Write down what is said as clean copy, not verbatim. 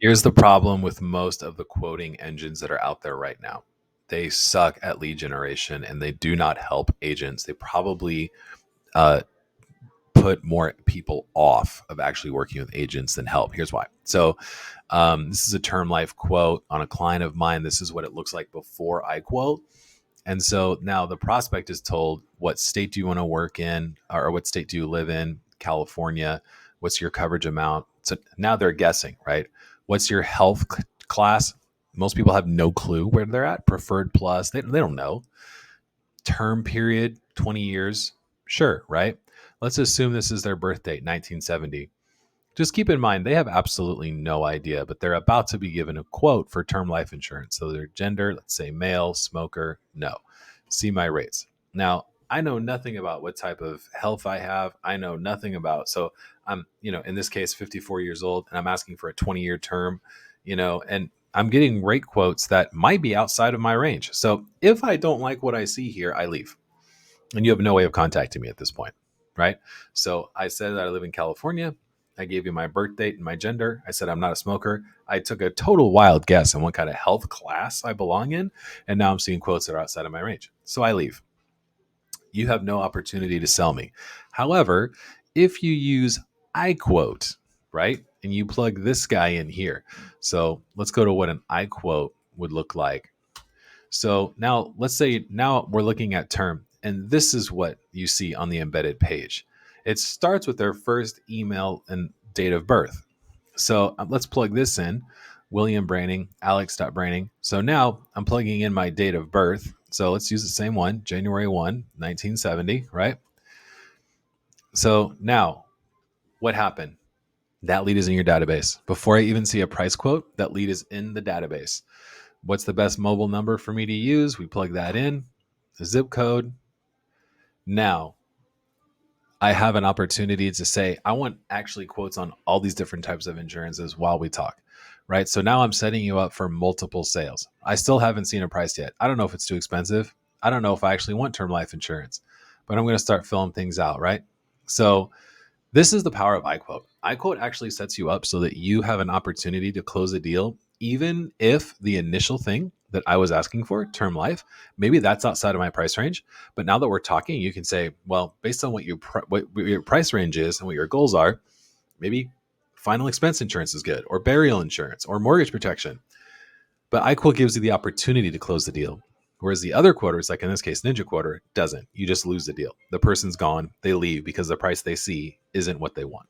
Here's the problem with most of the quoting engines that are out there right now. They suck at lead generation and they do not help agents. They probably uh, put more people off of actually working with agents than help. Here's why. So, this is a term life quote on a client of mine. This is what it looks like before iQuote. And so now the prospect is told, what state do you want to work in, or what state do you live in? California. What's your coverage amount? So now they're guessing, right? What's your health class? Most people have no clue where they're at. Preferred plus, they don't know. Term period, 20 years. Sure, right? Let's assume this is their birth date, 1970. Just keep in mind, they have absolutely no idea, but they're about to be given a quote for term life insurance. So their gender, let's say male, smoker, no. See my rates. Now, I know nothing about what type of health I have. I know nothing about, so I'm, in this case, 54 years old, and I'm asking for a 20-year term, and I'm getting rate quotes that might be outside of my range. So if I don't like what I see here, I leave. And you have no way of contacting me at this point, right? So I said that I live in California. I gave you my birth date and my gender. I said I'm not a smoker. I took a total wild guess on what kind of health class I belong in. And now I'm seeing quotes that are outside of my range. So I leave. You have no opportunity to sell me. However, if you use iQuote, right, and you plug this guy in here. So let's go to what an iQuote would look like. So now let's say now we're looking at term, and this is what you see on the embedded page. It starts with their first email and date of birth. So let's plug this in. William Branning, Alex.Branning. So now I'm plugging in my date of birth. So let's use the same one, January 1, 1970, right? So now what happened? That lead is in your database. Before I even see a price quote, that lead is in the database. What's the best mobile number for me to use? We plug that in, the zip code. Now I have an opportunity to say, I want actually quotes on all these different types of insurances while we talk, right? So now I'm setting you up for multiple sales. I still haven't seen a price yet. I don't know if it's too expensive. I don't know if I actually want term life insurance, but I'm going to start filling things out, right? So this is the power of iQuote. iQuote actually sets you up so that you have an opportunity to close a deal, even if the initial thing that I was asking for, term life, maybe that's outside of my price range. But now that we're talking, you can say, well, based on what your price range is and what your goals are, maybe final expense insurance is good, or burial insurance, or mortgage protection. But iQuote gives you the opportunity to close the deal. Whereas the other quoters, like in this case, Ninja Quoter, doesn't. You just lose the deal. The person's gone. They leave because the price they see isn't what they want.